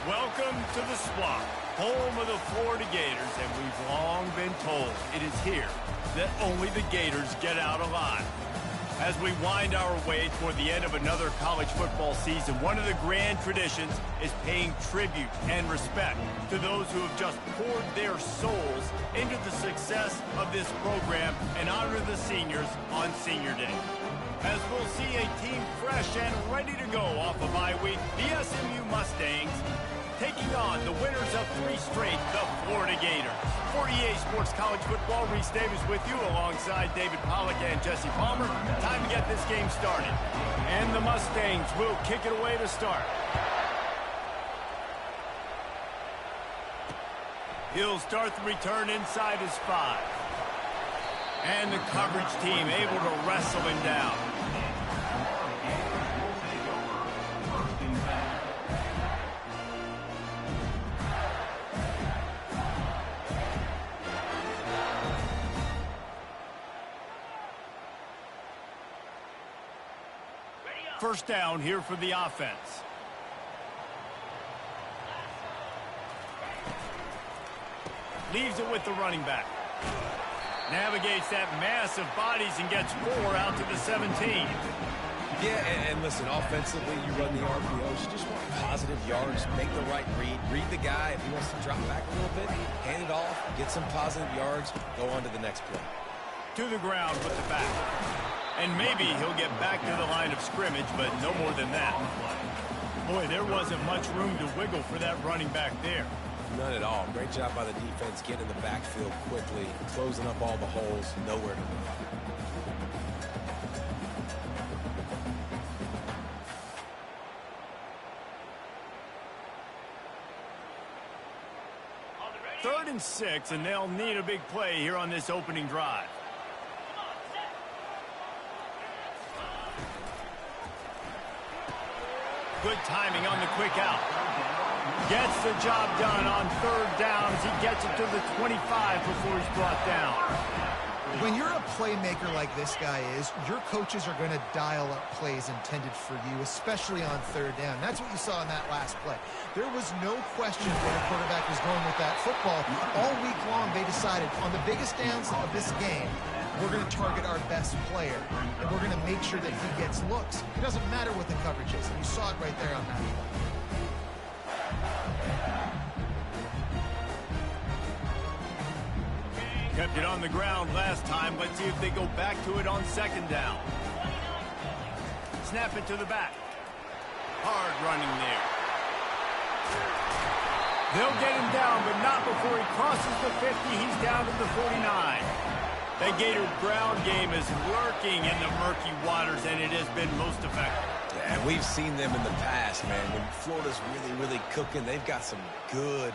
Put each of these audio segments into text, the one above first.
Welcome to the Swamp, home of the Florida Gators, and we've long been told it is here that only the Gators get out alive. As we wind our way toward the end of another college football season, one of the grand traditions is paying tribute and respect to those who have just poured their souls into the success of this program and honor the seniors on Senior Day. As we'll see a team fresh and ready to go off a bye week, the SMU Mustangs taking on the winners of 3 straight, the Florida Gators. For EA Sports College Football, Reese Davis with you alongside David Pollack and Jesse Palmer. Time to get this game started. And the Mustangs will kick it away to start. He'll start the return inside his 5. And the coverage team able to wrestle him down. First down here for the offense. Leaves it with the running back. Navigates that mass of bodies and gets 4 out to the 17. Yeah, and listen, offensively, you run the RPOs. You just want positive yards, make the right read the guy. If he wants to drop back a little bit, hand it off, get some positive yards, go on to the next play. To the ground with the back. And maybe he'll get back to the line of scrimmage, but no more than that. Boy, there wasn't much room to wiggle for that running back there. None at all. Great job by the defense getting in the backfield quickly, closing up all the holes, nowhere to run. Third and 6, and they'll need a big play here on this opening drive. Good timing on the quick out. Gets the job done on 3rd down as he gets it to the 25 before he's brought down. When you're a playmaker like this guy is, your coaches are going to dial up plays intended for you, especially on 3rd down. That's what you saw in that last play. There was no question where the quarterback was going with that football. All week long, they decided on the biggest downs of this game, we're going to target our best player, and we're going to make sure that he gets looks. It doesn't matter what the coverage is, and you saw it right there on that play. Kept it on the ground last time. Let's see if they go back to it on 2nd down. Snap it to the back. Hard running there. They'll get him down, but not before he crosses the 50. He's down to the 49. The Gator ground game is lurking in the murky waters, and it has been most effective. Yeah, and we've seen them in the past, man. When Florida's really cooking, they've got some good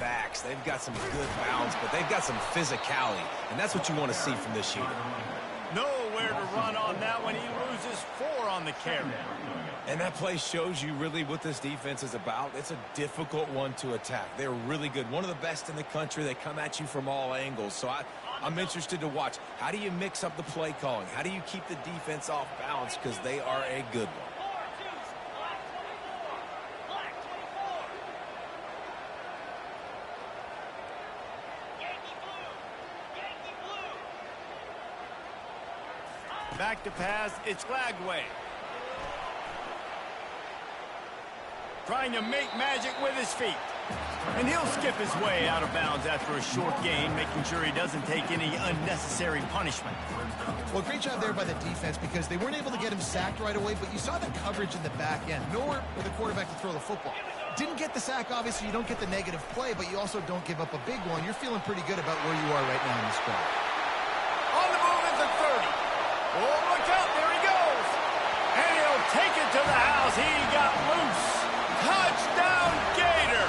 backs. They've got some good bounce, but they've got some physicality, and that's what you want to see from this unit. Nowhere to run on that one. He loses 4 on the carry. And that play shows you really what this defense is about. It's a difficult one to attack. They're really good. One of the best in the country. They come at you from all angles. So I'm interested to watch. How do you mix up the play calling? How do you keep the defense off balance? Because they are a good one. Back to pass, it's Lagway. Trying to make magic with his feet. And he'll skip his way out of bounds after a short gain, making sure he doesn't take any unnecessary punishment. Well, great job there by the defense because they weren't able to get him sacked right away, but you saw the coverage in the back end. Nowhere for the quarterback to throw the football. Didn't get the sack, obviously you don't get the negative play, but you also don't give up a big one. You're feeling pretty good about where you are right now in this drive. On the move at the 30. Oh, look out, there he goes. And he'll take it to the house. He got loose. Touchdown, Gator.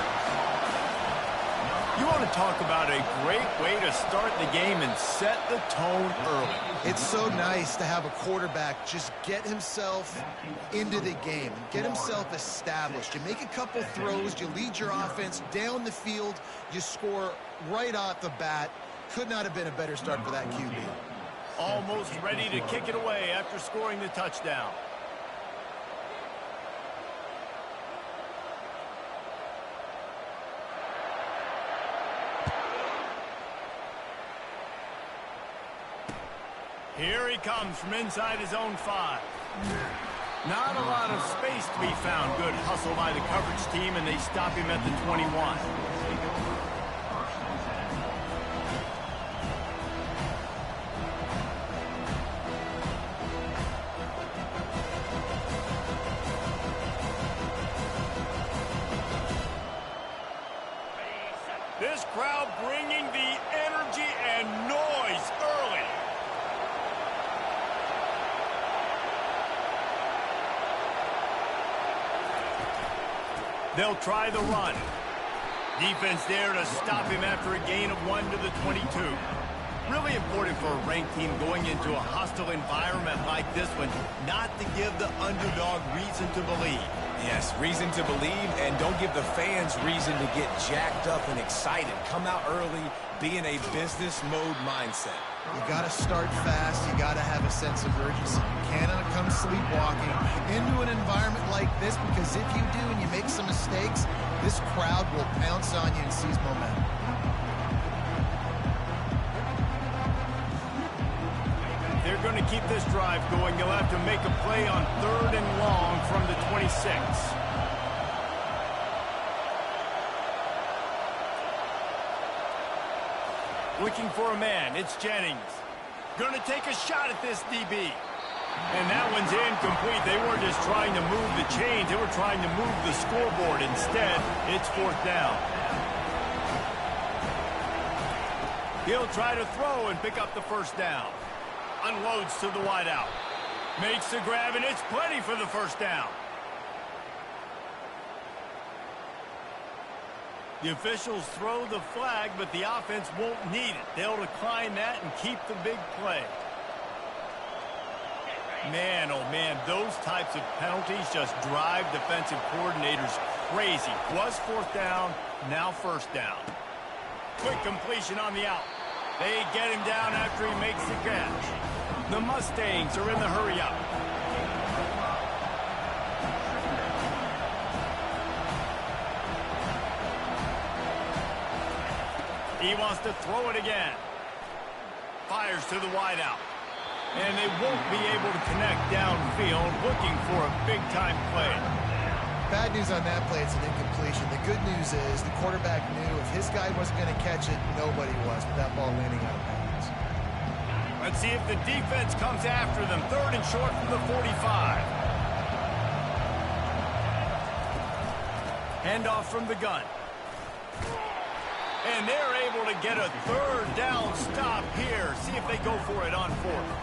You want to talk about a great way to start the game and set the tone early. It's so nice to have a quarterback just get himself into the game, get himself established. You make a couple throws, you lead your offense down the field, you score right off the bat. Could not have been a better start for that QB. Almost ready to kick it away after scoring the touchdown. Here he comes from inside his own 5. Not a lot of space to be found. Good hustle by the coverage team, and they stop him at the 21. This crowd bringing the energy and noise early. They'll try the run. Defense there to stop him after a gain of 1 to the 22. Really important for a ranked team going into a hostile environment like this one, not to give the underdog reason to believe. Yes, reason to believe, and don't give the fans reason to get jacked up and excited. Come out early, be in a business mode mindset. You got to start fast. You got to have a sense of urgency. You cannot come sleepwalking into an environment like this, because if you do and you make some mistakes, this crowd will pounce on you and seize momentum. They're going to keep this drive going. They'll have to make a play on 3rd and long from the 26. Looking for a man. It's Jennings. Going to take a shot at this DB. And that one's incomplete. They weren't just trying to move the chains. They were trying to move the scoreboard. Instead, it's 4th down. He'll try to throw and pick up the 1st down. Unloads to the wideout. Makes the grab, and it's plenty for the 1st down. The officials throw the flag, but the offense won't need it. They'll decline that and keep the big play. Man, oh man, those types of penalties just drive defensive coordinators crazy. Was 4th down, now 1st down. Quick completion on the out. They get him down after he makes the catch. The Mustangs are in the hurry-up. He wants to throw it again. Fires to the wideout. And they won't be able to connect downfield, looking for a big-time play. Bad news on that play, it's an incompletion. The good news is the quarterback knew if his guy wasn't going to catch it, nobody was, with that ball landing out of bounds. Let's see if the defense comes after them. 3rd and short from the 45. Handoff from the gun. And they're able to get a 3rd down stop here. See if they go for it on 4th.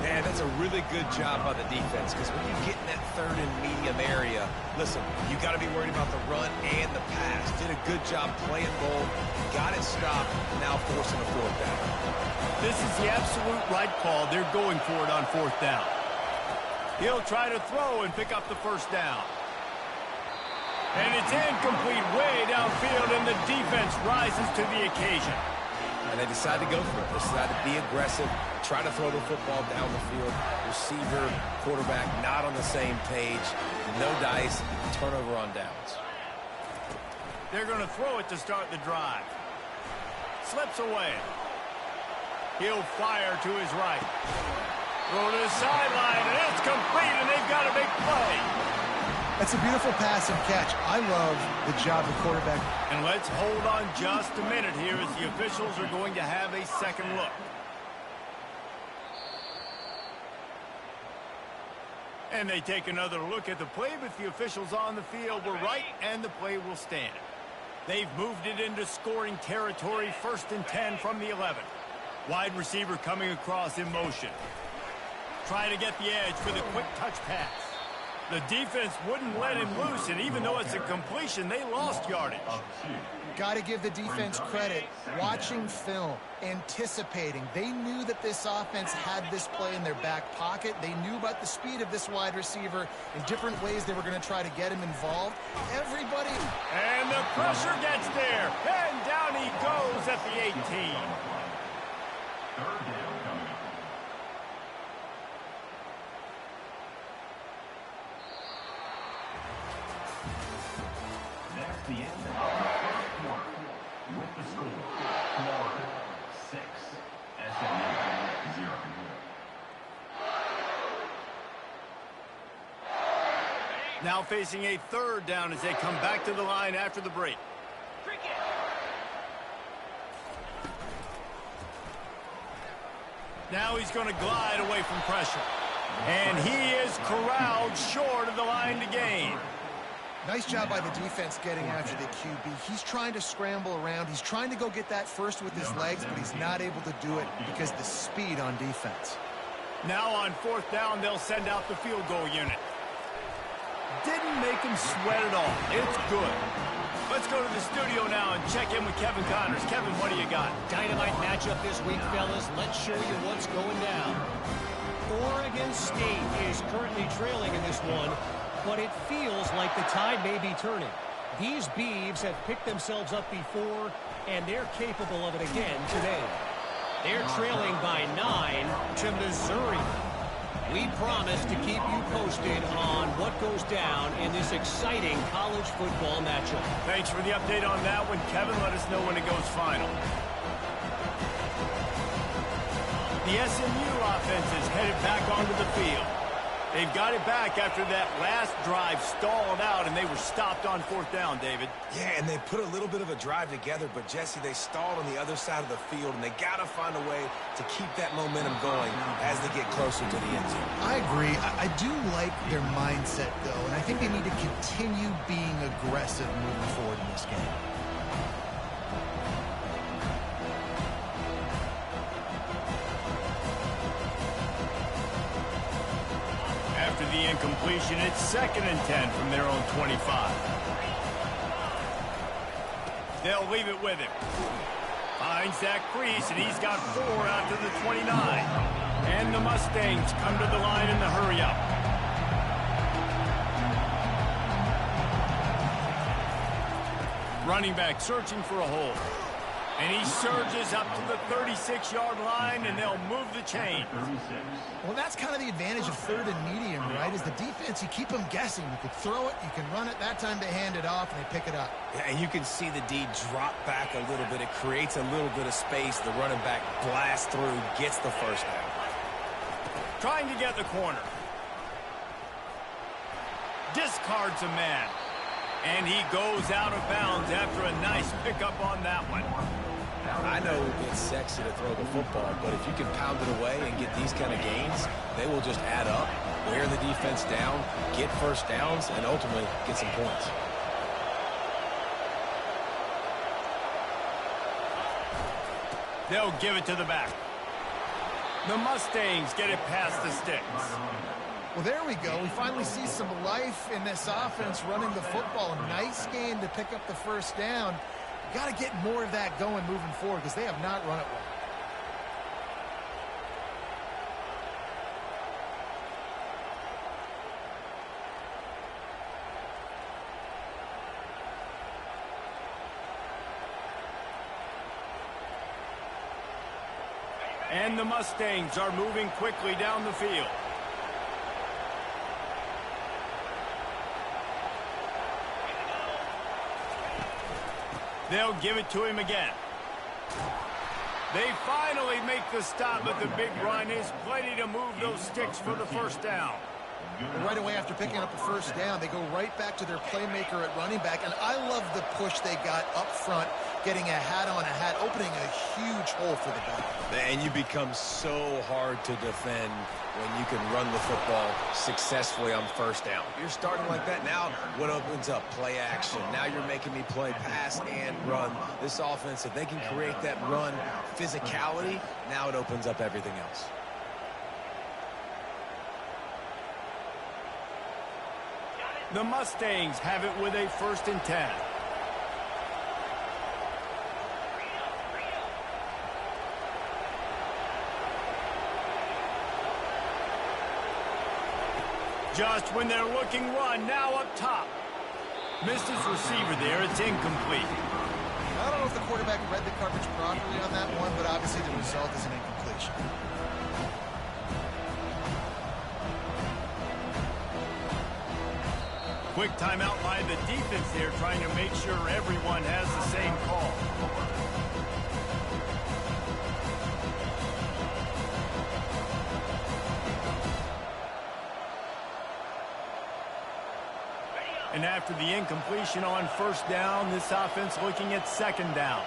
Man, that's a really good job by the defense, because when you get in that 3rd and medium area, listen, you got to be worried about the run and the pass. Did a good job playing both, got it stopped, now forcing a 4th down. This is the absolute right call. They're going for it on 4th down. He'll try to throw and pick up the 1st down. And it's incomplete way downfield, and the defense rises to the occasion. And they decide to go for it. They decide to be aggressive, try to throw the football down the field. Receiver, quarterback, not on the same page. No dice, turnover on downs. They're going to throw it to start the drive. Slips away. He'll fire to his right. Throw to the sideline, and it's complete, and they've got a big play. That's a beautiful pass and catch. I love the job the quarterback. And let's hold on just a minute here as the officials are going to have a second look. And they take another look at the play, but the officials on the field were right, and the play will stand. They've moved it into scoring territory, 1st and 10 from the 11. Wide receiver coming across in motion. Try to get the edge for the quick touch pass. The defense wouldn't let him loose, and even though it's a completion, they lost yardage. Got to give the defense credit. Watching film, anticipating. They knew that this offense had this play in their back pocket. They knew about the speed of this wide receiver in different ways they were going to try to get him involved. Everybody. And the pressure gets there, and down he goes at the 18. The end of the first quarter with the score, Florida 6, SMU 0. Now facing a third down as they come back to the line after the break. Now he's going to glide away from pressure. And he is corralled short of the line to gain. Nice job by the defense getting after the QB. He's trying to scramble around. He's trying to go get that first with his legs, but he's not able to do it because of the speed on defense. Now on fourth down, they'll send out the field goal unit. Didn't make him sweat at all. It's good. Let's go to the studio now and check in with Kevin Connors. Kevin, what do you got? Dynamite matchup this week, fellas. Let's show you what's going down. Oregon State is currently trailing in this one, but it feels like the tide may be turning. These Beavs have picked themselves up before, and they're capable of it again today. They're trailing by 9 to Missouri. We promise to keep you posted on what goes down in this exciting college football matchup. Thanks for the update on that one, Kevin. Let us know when it goes final. The SMU offense is headed back onto the field. They've got it back after that last drive stalled out, and they were stopped on fourth down, David. Yeah, and they put a little bit of a drive together, but, Jesse, they stalled on the other side of the field, and they got to find a way to keep that momentum going as they get closer to the end zone. I agree. I do like their mindset, though, and I think they need to continue being aggressive moving forward in this game. After the incompletion, it's 2nd and 10 from their own 25. They'll leave it with him. Finds that crease, and he's got 4 out to the 29. And the Mustangs come to the line in the hurry-up. Running back searching for a hole. And he surges up to the 36-yard line, and they'll move the chain. Well, that's kind of the advantage of third and medium, right? Is the defense, you keep them guessing. You can throw it, you can run it. That time they hand it off, and they pick it up. Yeah, and you can see the D drop back a little bit. It creates a little bit of space. The running back blasts through, gets the first down. Trying to get the corner. Discards a man. And he goes out of bounds after a nice pickup on that one. I know it's sexy to throw the football, but if you can pound it away and get these kind of gains, they will just add up, wear the defense down, get first downs, and ultimately get some points. They'll give it to the back. The Mustangs get it past the sticks. Well, there we go. We finally see some life in this offense running the football. Nice game to pick up the first down. Got to get more of that going moving forward because they have not run it well. And the Mustangs are moving quickly down the field. They'll give it to him again. They finally make the stop, but the big run is plenty to move those sticks for the first down. Right away after picking up the first down, they go right back to their playmaker at running back. And I love the push they got up front, getting a hat on a hat, opening a huge hole for the back. And you become so hard to defend when you can run the football successfully on first down. You're starting like that. Now what opens up? Play action. Now you're making me play pass and run. This offense, if they can create that run physicality, now it opens up everything else. The Mustangs have it with a 1st and 10. Just when they're looking run, now up top. Missed his receiver there. It's incomplete. I don't know if the quarterback read the coverage properly on that one, but obviously the result is an incompletion. Quick timeout by the defense there, trying to make sure everyone has the same call. And after the incompletion on first down, this offense looking at second down.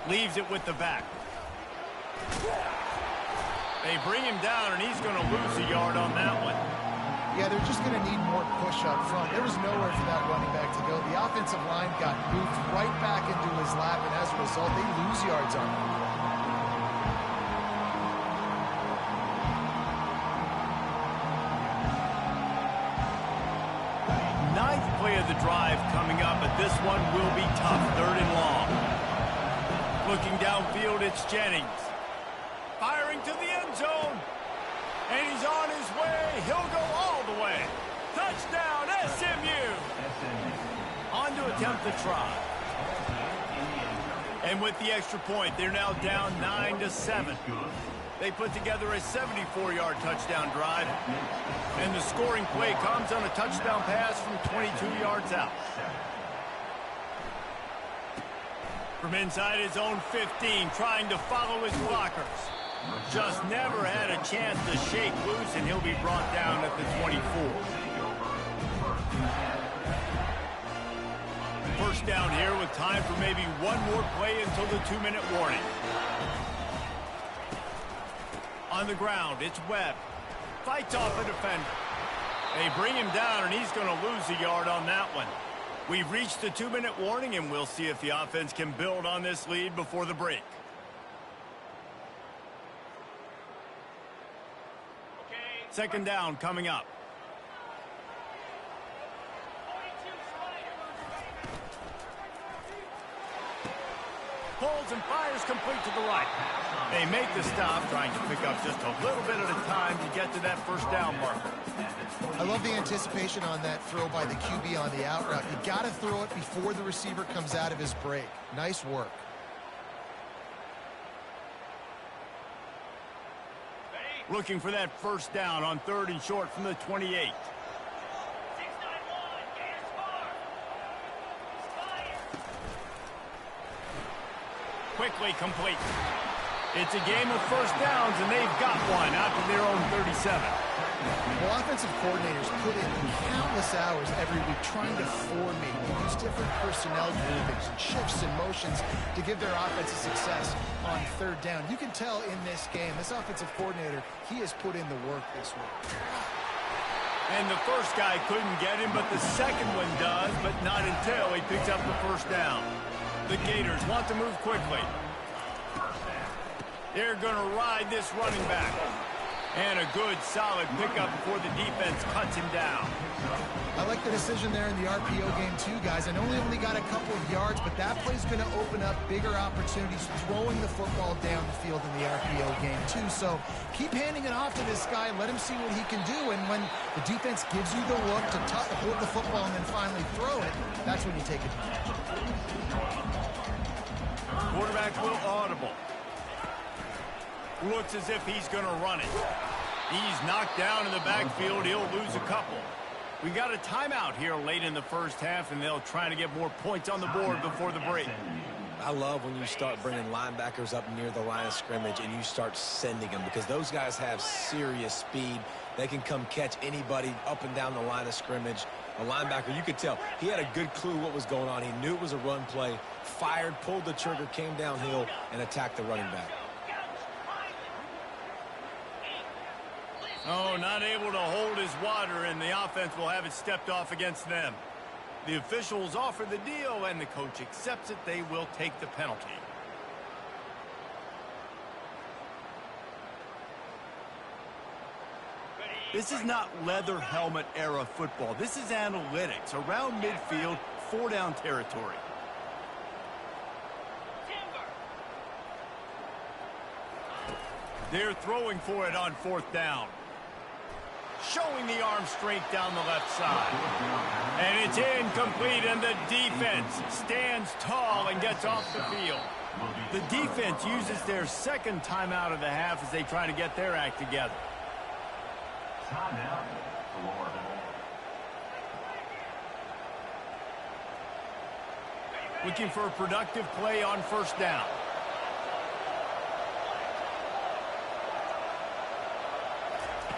Leaves it with the back. They bring him down, and he's going to lose a yard on that one. Yeah, they're just going to need more push up front. There was nowhere for that running back to go. The offensive line got moved right back into his lap, and as a result, they lose yards on him. Ninth play of the drive coming up, but this one will be tough. 3rd and long. Looking downfield, it's Jennings. Firing to the end zone. And he's on his way. He'll go all the way. Touchdown, SMU. On to attempt the try. And with the extra point, they're now down 9-7. They put together a 74-yard touchdown drive. And the scoring play comes on a touchdown pass from 22 yards out. From inside his own 15, trying to follow his blockers. Just never had a chance to shake loose, and he'll be brought down at the 24. First down here with time for maybe one more play until the 2-minute warning. On the ground, it's Webb. Fights off a defender. They bring him down, and he's going to lose a yard on that one. We've reached the 2-minute warning, and we'll see if the offense can build on this lead before the break. Second down coming up. Pulls and fires complete to the right. They make the stop, trying to pick up just a little bit at a time to get to that first down marker. I love the anticipation on that throw by the QB on the out route. You got to throw it before the receiver comes out of his break. Nice work. Looking for that first down on 3rd and short from the 28. Quickly complete. It's a game of first downs, and they've got one out to their own 37. Well, offensive coordinators put in countless hours every week trying to formate, use different personnel groupings and shifts and motions to give their offensive success on 3rd down. You can tell in this game, this offensive coordinator, he has put in the work this week. And the first guy couldn't get him, but the second one does, but not until he picks up the first down. The Gators want to move quickly. They're going to ride this running back. And a good, solid pickup before the defense cuts him down. I like the decision there in the RPO game too, guys. I know he only got a couple of yards, but that play's going to open up bigger opportunities throwing the football down the field in the RPO game too. So keep handing it off to this guy. Let him see what he can do. And when the defense gives you the look to hold the football and then finally throw it, that's when you take advantage. Quarterback will audible. Looks as if he's going to run it. He's knocked down in the backfield. He'll lose a couple. We got a timeout here late in the first half, and they'll try to get more points on the board before the break. I love when you start bringing linebackers up near the line of scrimmage and you start sending them, because those guys have serious speed. They can come catch anybody up and down the line of scrimmage. A linebacker, you could tell, he had a good clue what was going on. He knew it was a run play, fired, pulled the trigger, came downhill, and attacked the running back. Oh, not able to hold his water, and the offense will have it stepped off against them. The officials offer the deal, and the coach accepts it. They will take the penalty. This is not leather helmet era football. This is analytics. Around midfield, 4-down territory. They're throwing for it on 4th down. Showing the arm strength down the left side. And it's incomplete, and the defense stands tall and gets off the field. The defense uses their second timeout of the half as they try to get their act together. Timeout, Florida. Looking for a productive play on first down.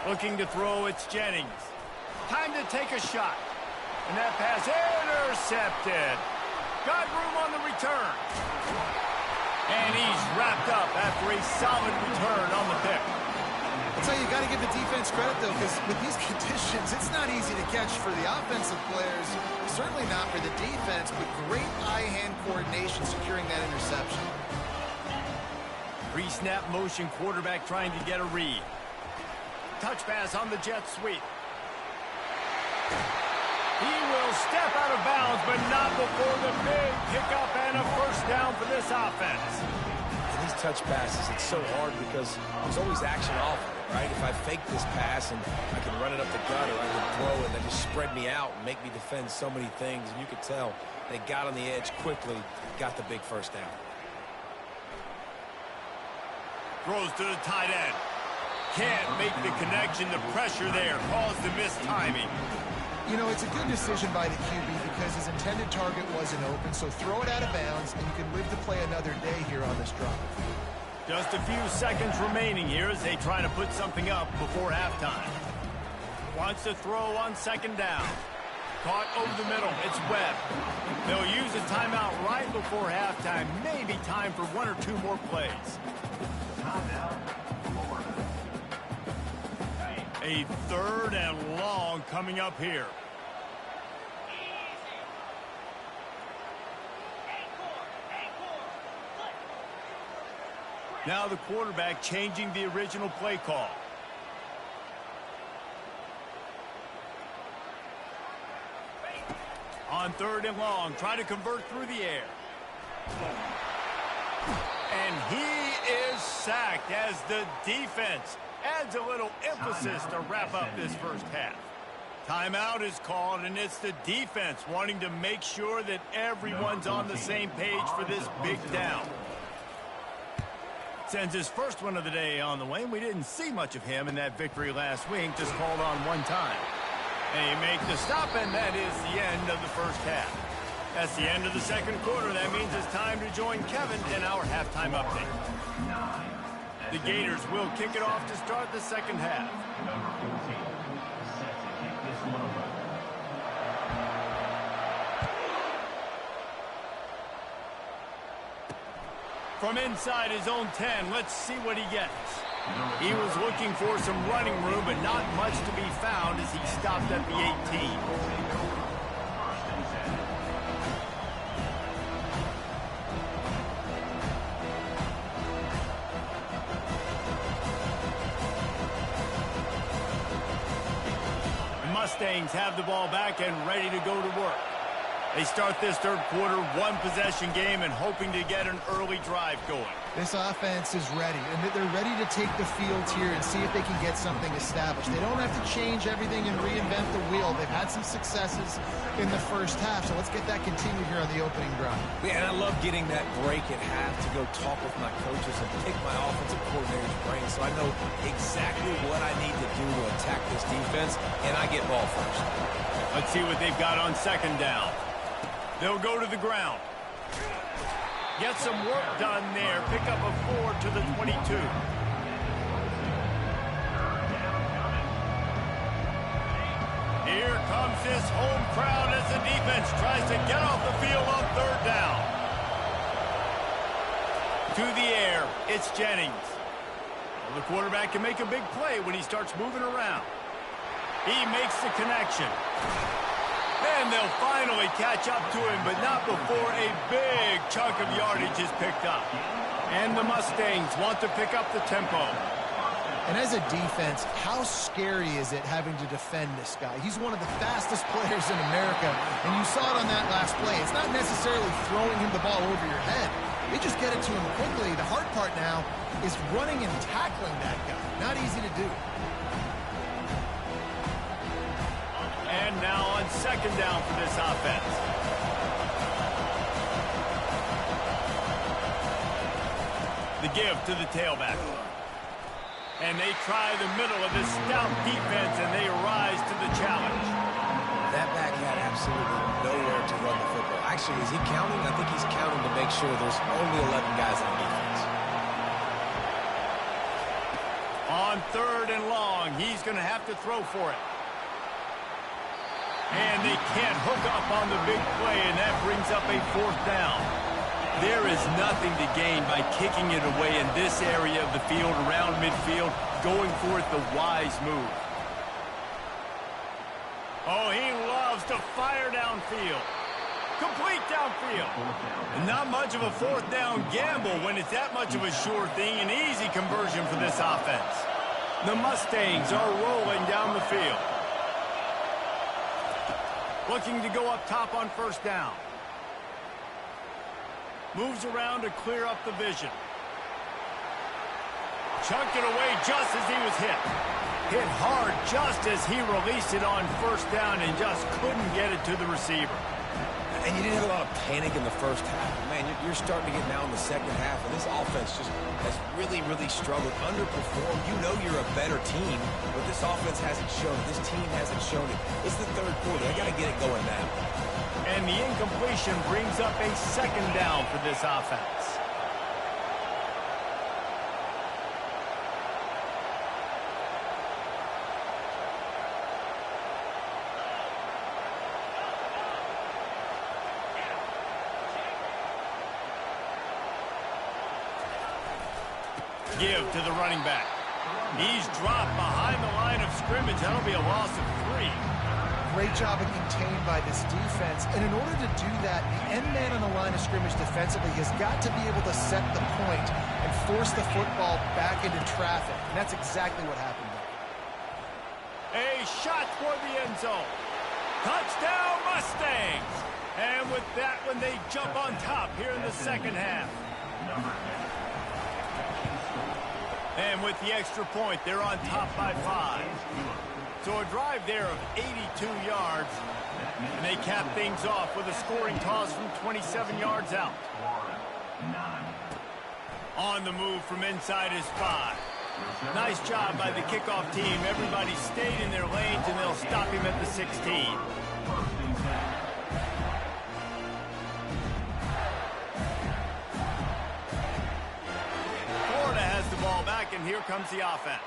Looking to throw, it's Jennings. Time to take a shot. And that pass intercepted. Got room on the return. And he's wrapped up after a solid return on the pick. I'll tell you, you got to give the defense credit, though, because with these conditions, it's not easy to catch for the offensive players. Certainly not for the defense, but great eye-hand coordination securing that interception. Pre-snap motion, quarterback trying to get a read. Touch pass on the jet sweep. He will step out of bounds, but not before the big pickup and a first down for this offense. And these touch passes, it's so hard because there's always action off of it, right? If I fake this pass and I can run it up the gut or I can throw it, that just spread me out and make me defend so many things. And you could tell they got on the edge quickly, got the big first down. Throws to the tight end. Can't make the connection. The pressure there caused the missed timing. You know, it's a good decision by the QB because his intended target wasn't open, so throw it out of bounds, and you can live to play another day here on this drive. Just a few seconds remaining here as they try to put something up before halftime. Wants to throw on second down. Caught over the middle. It's Webb. They'll use a timeout right before halftime. Maybe time for one or two more plays. A third and long coming up here. Now the quarterback changing the original play call. On third and long, try to convert through the air. And he is sacked as the defense adds a little emphasis to wrap up this first half. Timeout is called, and it's the defense wanting to make sure that everyone's on the same page for this big down. Sends his first one of the day on the way. We didn't see much of him in that victory last week, just called on one time. And he makes the stop, and that is the end of the first half. That's the end of the second quarter. That means it's time to join Kevin in our halftime update. The Gators will kick it off to start the second half. From inside his own 10, let's see what he gets. He was looking for some running room, but not much to be found as he stopped at the 18. Mustangs have the ball back and ready to go to work. They start this third quarter one-possession game and hoping to get an early drive going. This offense is ready, and they're ready to take the field here and see if they can get something established. They don't have to change everything and reinvent the wheel. They've had some successes in the first half, so let's get that continued here on the opening drive. Yeah, and I love getting that break at half to go talk with my coaches and pick my offensive coordinator's brain so I know exactly what I need to do to attack this defense, and I get ball first. Let's see what they've got on second down. They'll go to the ground. Get some work done there. Pick up a 4 to the 22. Here comes this home crowd as the defense tries to get off the field on third down. To the air, it's Jennings. Well, the quarterback can make a big play when he starts moving around. He makes the connection. And they'll finally catch up to him, but not before a big chunk of yardage is picked up. And the Mustangs want to pick up the tempo. And as a defense, how scary is it having to defend this guy? He's one of the fastest players in America, and you saw it on that last play. It's not necessarily throwing him the ball over your head. They just get it to him quickly. The hard part now is running and tackling that guy. Not easy to do. And now on second down for this offense. The give to the tailback. And they try the middle of this stout defense, and they rise to the challenge. That back had absolutely nowhere to run the football. Actually, is he counting? I think he's counting to make sure there's only 11 guys on defense. On 3rd and long, he's going to have to throw for it. And they can't hook up on the big play, and that brings up a 4th down. There is nothing to gain by kicking it away in this area of the field, around midfield, going for it the wise move. Oh, he loves to fire downfield. Complete downfield. And not much of a 4th down gamble when it's that much of a sure thing, an easy conversion for this offense. The Mustangs are rolling down the field. Looking to go up top on 1st down. Moves around to clear up the vision. Chunked it away just as he was hit. Hit hard just as he released it on 1st down and just couldn't get it to the receiver. And you didn't have a lot of panic in the first half. Man, you're starting to get now in the second half, and this offense just has really, really struggled, underperformed. You know you're a better team, but this offense hasn't shown it. This team hasn't shown it. It's the 3rd quarter. They got to get it going now. And the incompletion brings up a 2nd down for this offense. Give to the running back. He's dropped behind the line of scrimmage. That'll be a loss of 3. Great job of contained by this defense. And in order to do that, the end man on the line of scrimmage defensively has got to be able to set the point and force the football back into traffic. And that's exactly what happened there. A shot for the end zone. Touchdown, Mustangs! And with that one, they jump on top here in the 2nd half. And with the extra point, they're on top by 5. So a drive there of 82 yards. And they cap things off with a scoring toss from 27 yards out. On the move from inside his 5. Nice job by the kickoff team. Everybody stayed in their lanes, and they'll stop him at the 16. And here comes the offense.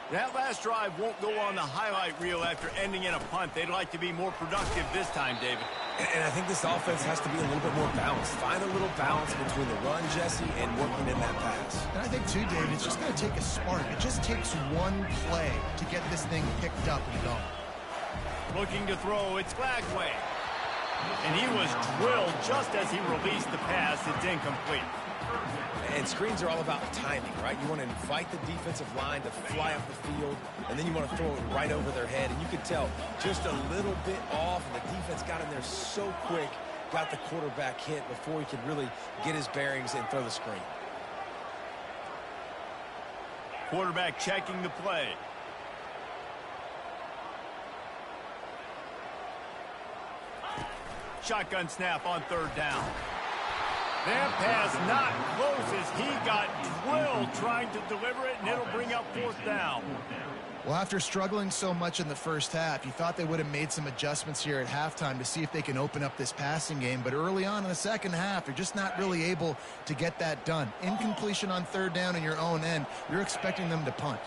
That last drive won't go on the highlight reel after ending in a punt. They'd like to be more productive this time, David. And I think this offense has to be a little bit more balanced. Find a little balance between the run, Jesse, and working in that pass. And I think, too, David, it's just going to take a spark. It just takes one play to get this thing picked up and going. Looking to throw, it's Glagway. And he was drilled just as he released the pass. It's incomplete. And screens are all about timing, right? You want to invite the defensive line to fly up the field, and then you want to throw it right over their head. And you could tell just a little bit off, and the defense got in there so quick, got the quarterback hit before he could really get his bearings and throw the screen. Quarterback checking the play. Shotgun snap on 3rd down. That pass not close as he got drilled trying to deliver it, and it'll bring up 4th down. Well, after struggling so much in the first half, you thought they would have made some adjustments here at halftime to see if they can open up this passing game. But early on in the second half, you're just not really able to get that done. Incompletion on 3rd down in your own end, you're expecting them to punt.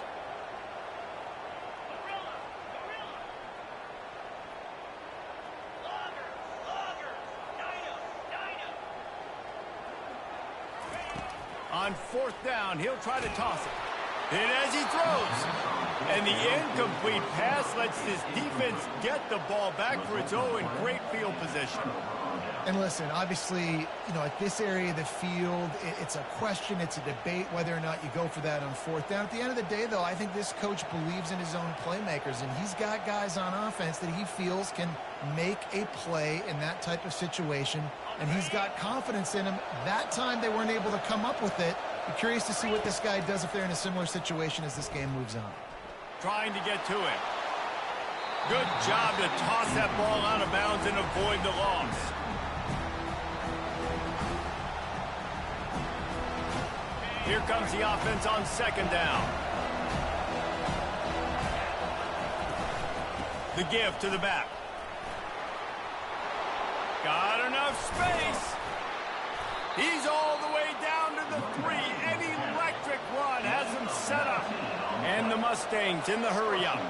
On 4th down, he'll try to toss it. And as he throws, and the incomplete pass lets this defense get the ball back for its own in great field position. And listen, obviously, you know, at this area of the field, it's a question, it's a debate whether or not you go for that on 4th down. At the end of the day, though, I think this coach believes in his own playmakers, and he's got guys on offense that he feels can make a play in that type of situation, and he's got confidence in him. That time they weren't able to come up with it. Be curious to see what this guy does if they're in a similar situation as this game moves on. Trying to get to it. Good job to toss that ball out of bounds and avoid the loss. Here comes the offense on 2nd down. The give to the back. Got enough space. He's all the way down to the 3. An electric run has him set up. And the Mustangs in the hurry-up.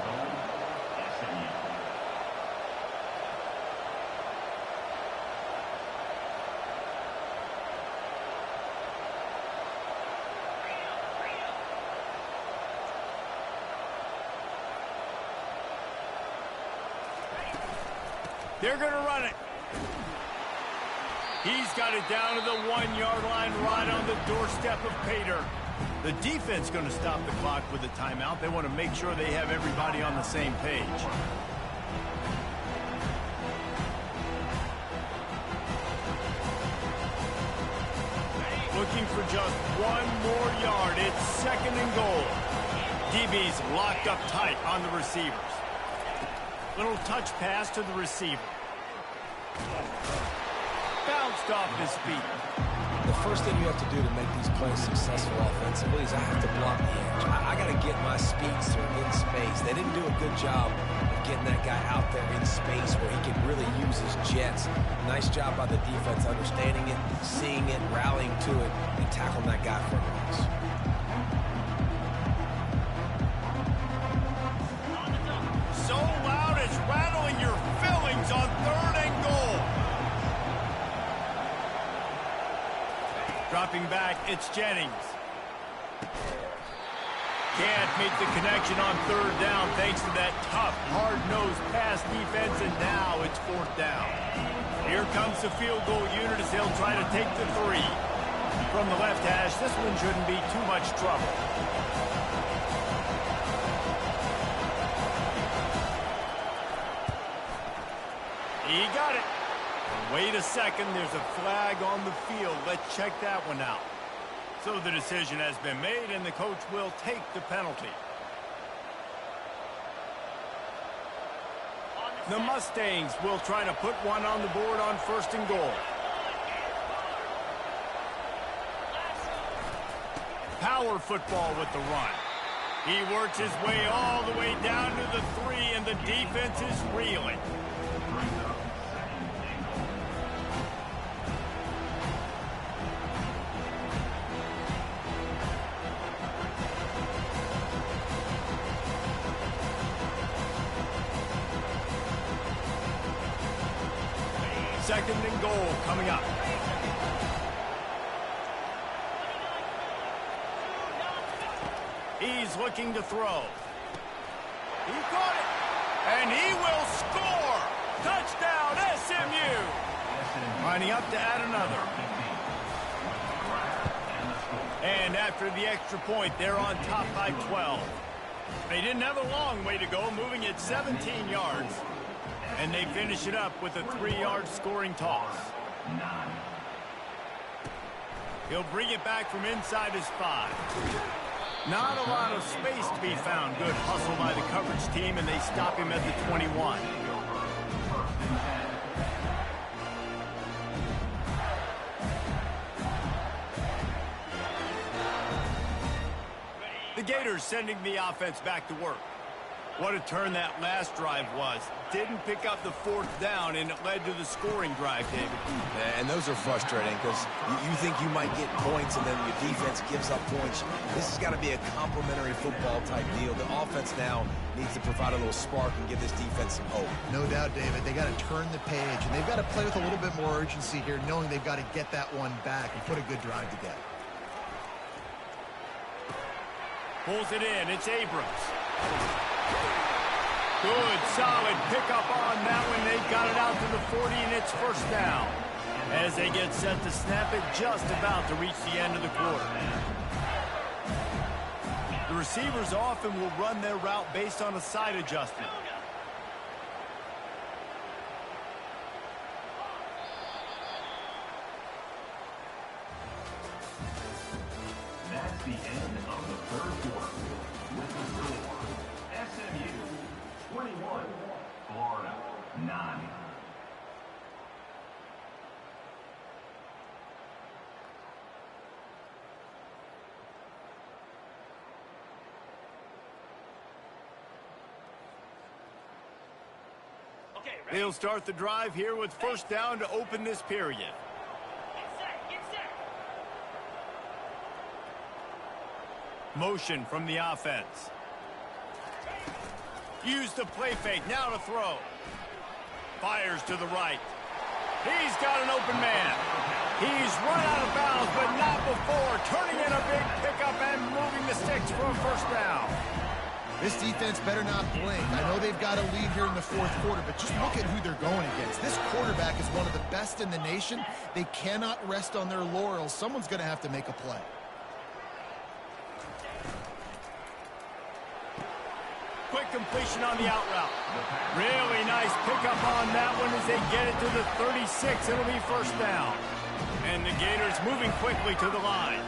They're going to run it. He's got it down to the 1-yard line right on the doorstep of Pater. The defense going to stop the clock with a timeout. They want to make sure they have everybody on the same page. Looking for just 1 more yard. It's 2nd and goal. DB's locked up tight on the receivers. Little touch pass to the receiver. Bounced off his feet. The first thing you have to do to make these plays successful offensively is I have to block the edge. I got to get my speedster in space. They didn't do a good job of getting that guy out there in space where he can really use his jets. Nice job by the defense understanding it, seeing it, rallying to it, and tackling that guy for a loss. So loud it's rattling your fillings on 3rd and goal. Dropping back, it's Jennings. Can't make the connection on 3rd down thanks to that tough, hard-nosed pass defense, and now it's 4th down. Here comes the field goal unit as they'll try to take the 3. From the left hash, this one shouldn't be too much trouble. He got it. Wait a second, there's a flag on the field. Let's check that one out. So the decision has been made, and the coach will take the penalty. The Mustangs will try to put one on the board on 1st and goal. Power football with the run. He works his way all the way down to the 3, and the defense is reeling. Second and goal coming up. He's looking to throw. He caught it. And he will score. Touchdown, SMU. Lining up to add another. And after the extra point, they're on top by 12. They didn't have a long way to go, moving it 17 yards. And they finish it up with a 3-yard scoring toss. He'll bring it back from inside his 5. Not a lot of space to be found. Good hustle by the coverage team, and they stop him at the 21. The Gators sending the offense back to work. What a turn that last drive was. Didn't pick up the 4th down, and it led to the scoring drive, David. And those are frustrating because you think you might get points, and then your defense gives up points. This has got to be a complementary football type deal. The offense now needs to provide a little spark and give this defense some hope. No doubt, David. They got to turn the page, and they've got to play with a little bit more urgency here, knowing they've got to get that one back and put a good drive together. Pulls it in. It's Abrams. Good, solid pickup on that one. They got it out to the 40, and it's 1st down. As they get set to snap it, just about to reach the end of the quarter. The receivers often will run their route based on a side adjustment. That's the end of the 3rd quarter. With the score, SMU 21, Florida 9. They'll start the drive here with first down to open this period. Motion from the offense. Use the play fake, now to throw. Fires to the right. He's got an open man. He's run out of bounds, but not before. Turning in a big pickup and moving the sticks for a first down. This defense better not blink. I know they've got a lead here in the fourth quarter, but just look at who they're going against. This quarterback is one of the best in the nation. They cannot rest on their laurels. Someone's going to have to make a play. Quick completion on the out route. Really nice pickup on that one as they get it to the 36. It'll be first down. And the Gators moving quickly to the line.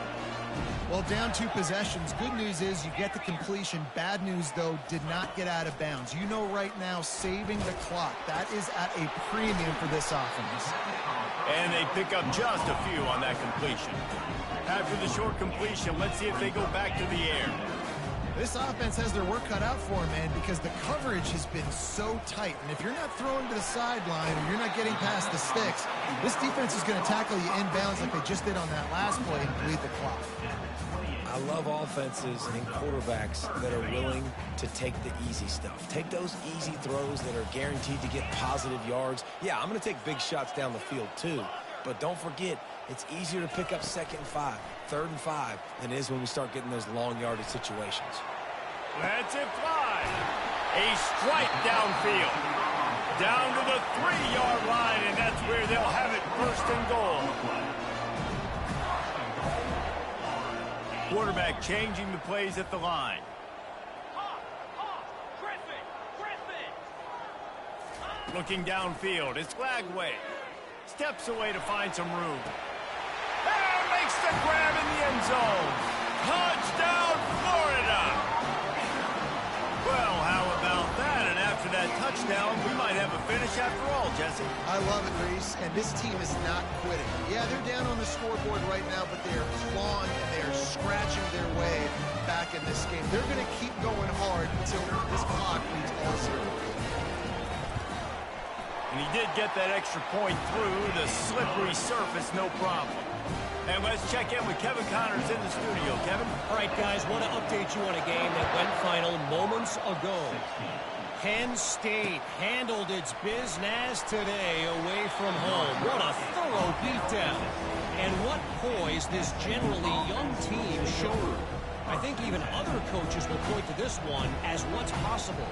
Well, down 2 possessions. Good news is you get the completion. Bad news, though, did not get out of bounds. You know right now, saving the clock. That is at a premium for this offense. And they pick up just a few on that completion. After the short completion, let's see if they go back to the air. This offense has their work cut out for them, man, because the coverage has been so tight. And if you're not throwing to the sideline or you're not getting past the sticks, this defense is going to tackle you inbounds like they just did on that last play and bleed the clock. I love offenses and quarterbacks that are willing to take the easy stuff. Take those easy throws that are guaranteed to get positive yards. Yeah, I'm going to take big shots down the field too. But don't forget, it's easier to pick up 2nd and 5, 3rd and 5 than it is when we start getting those long yardage situations. Lets it fly. A strike downfield. Down to the 3-yard line, and that's where they'll have it first and goal. Quarterback changing the plays at the line. Looking downfield, it's Flagway. Steps away to find some room. And makes the grab in the end zone. Touchdown, Florida! Well, how about that? And after that touchdown, we might have a finish after all, Jesse. I love it, Reese, and this team is not quitting. Yeah, they're down on the scoreboard right now, but they are clawing and they are scratching their way back in this game. They're going to keep going hard until this clock reads all zeros. And he did get that extra point through the slippery surface, no problem. And let's check in with Kevin Connors in the studio. Kevin? All right, guys, want to update you on a game that went final moments ago. Penn State handled its business today away from home. What a thorough beatdown. And what poise this generally young team showed. I think even other coaches will point to this one as what's possible.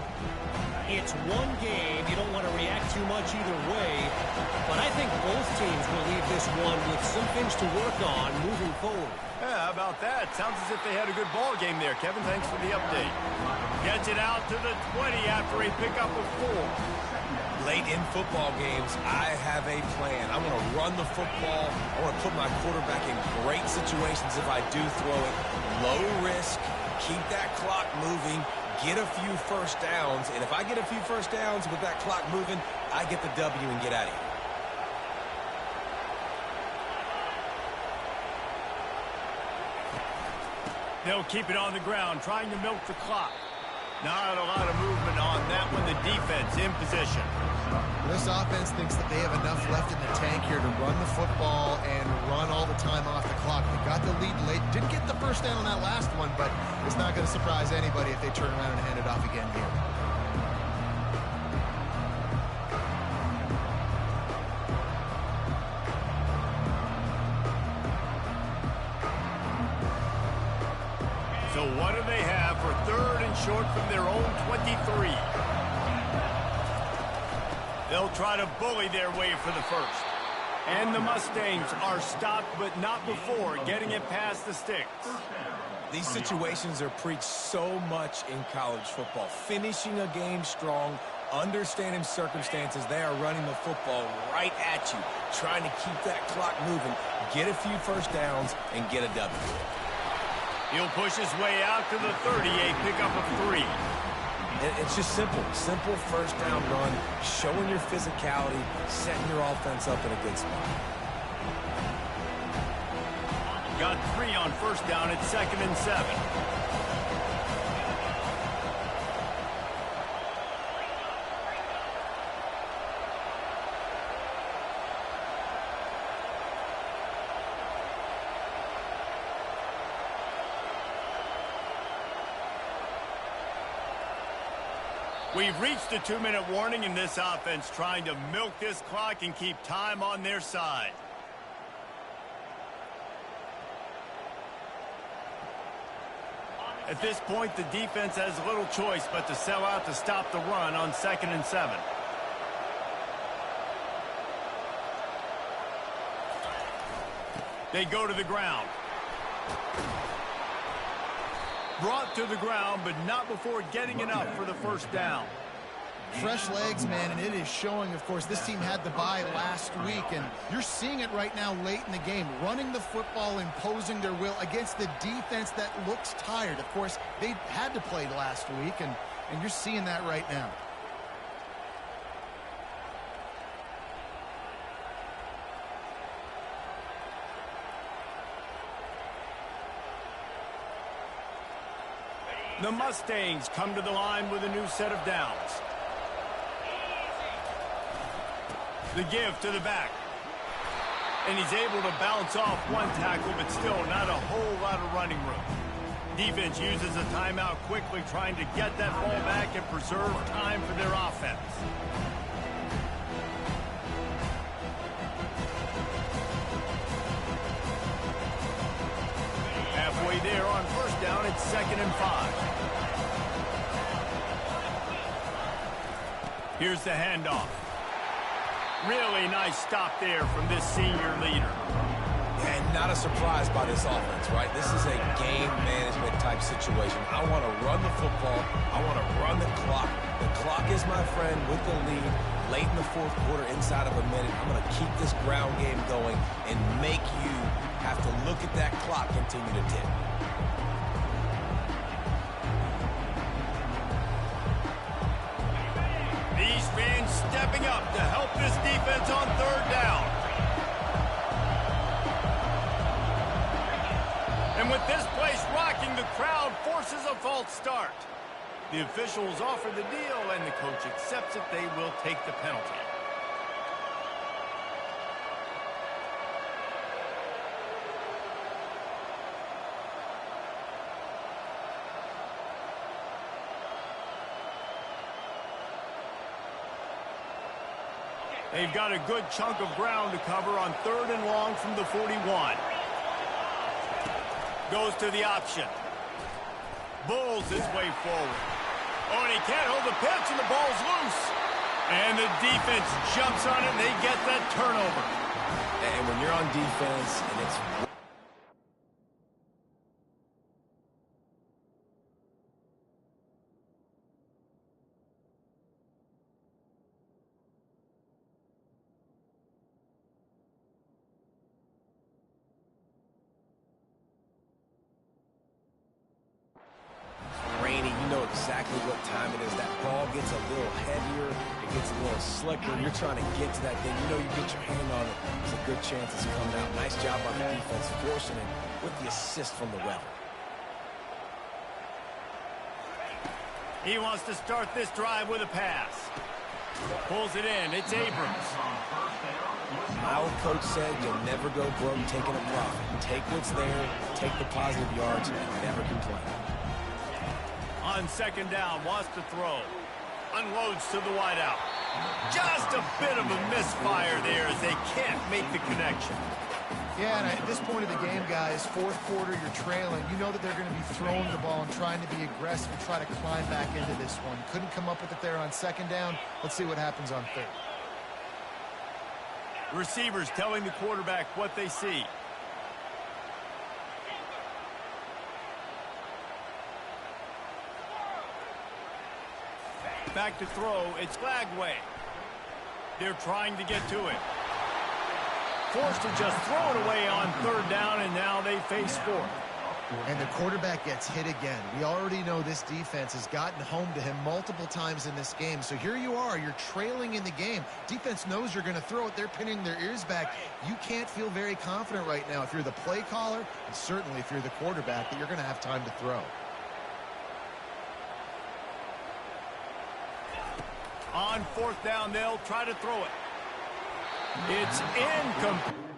It's one game. You don't want to react too much either way. But I think both teams will leave this one with some things to work on moving forward. Yeah, how about that? Sounds as if they had a good ball game there. Kevin, thanks for the update. Gets it out to the 20 after a pickup of 4. Late in football games, I have a plan. I want to run the football. I want to put my quarterback in great situations if I do throw it. Low risk, keep that clock moving, get a few first downs. And if I get a few first downs with that clock moving, I get the W and get out of here. They'll keep it on the ground, trying to milk the clock. Not a lot of movement on that one. The defense in position. This offense thinks that they have enough left in the tank here to run the football and run all the time off the clock. They got the lead late. Didn't get the first down on that last one, but it's not going to surprise anybody if they turn around and hand it off again here. So what do they have for 3rd and short from their own 23? They'll try to bully their way for the first. And the Mustangs are stopped, but not before getting it past the sticks. These situations are preached so much in college football. Finishing a game strong, understanding circumstances. They are running the football right at you, trying to keep that clock moving, get a few first downs, and get a W. He'll push his way out to the 30, a pickup of 3. It's just simple first down run, showing your physicality, setting your offense up in a good spot. Got 3 on first down at 2nd and 7. We've reached the 2-minute warning in this offense, trying to milk this clock and keep time on their side. At this point, the defense has little choice but to sell out to stop the run on 2nd and 7. They go to the ground. Brought to the ground, but not before getting enough for the first down. Fresh legs, man, and it is showing, of course, this team had the bye last week, and you're seeing it right now late in the game, running the football, imposing their will against the defense that looks tired. Of course, they had to play last week, and you're seeing that right now. The Mustangs come to the line with a new set of downs. The give to the back. And he's able to bounce off one tackle, but still not a whole lot of running room. Defense uses a timeout quickly, trying to get that ball back and preserve time for their offense. Halfway there on first down, it's 2nd and 5. Here's the handoff. Really nice stop there from this senior leader. And not a surprise by this offense, right? This is a game management type situation. I want to run the football. I want to run the clock. The clock is my friend with the lead. Late in the 4th quarter, inside of a minute, I'm going to keep this ground game going and make you have to look at that clock continue to tick. These fans stepping up to help this defense on 3rd down. And with this place rocking, the crowd forces a false start. The officials offer the deal, and the coach accepts it. They will take the penalty. They've got a good chunk of ground to cover on 3rd and long from the 41. Goes to the option. Bulls his way forward. Oh, and he can't hold the pitch, and the ball's loose. And the defense jumps on it, and they get that turnover. And when you're on defense, and it's... exactly what time it is. That ball gets a little heavier, it gets a little slicker. You're trying to get to that thing. You know you get your hand on it. There's a good chance it's coming out. Nice job on the defense, forcing it with the assist from the ref. He wants to start this drive with a pass. Pulls it in. It's Abrams. My old coach said you'll never go broke taking a profit. Take what's there, take the positive yards, and never complain. On 2nd down, wants to throw. Unloads to the wideout. Just a bit of a misfire there as they can't make the connection. Yeah, and at this point of the game, guys, 4th quarter, you're trailing. You know that they're going to be throwing the ball and trying to be aggressive and try to climb back into this one. Couldn't come up with it there on 2nd down. Let's see what happens on 3rd. Receivers telling the quarterback what they see. Back to throw. It's Glagway. They're trying to get to it. Forced to just throw it away on 3rd down, and now they face 4th. And the quarterback gets hit again. We already know this defense has gotten home to him multiple times in this game. So here you are. You're trailing in the game. Defense knows you're going to throw it. They're pinning their ears back. You can't feel very confident right now if you're the play caller, and certainly if you're the quarterback, that you're going to have time to throw. On 4th down, they'll try to throw it. It's incomplete.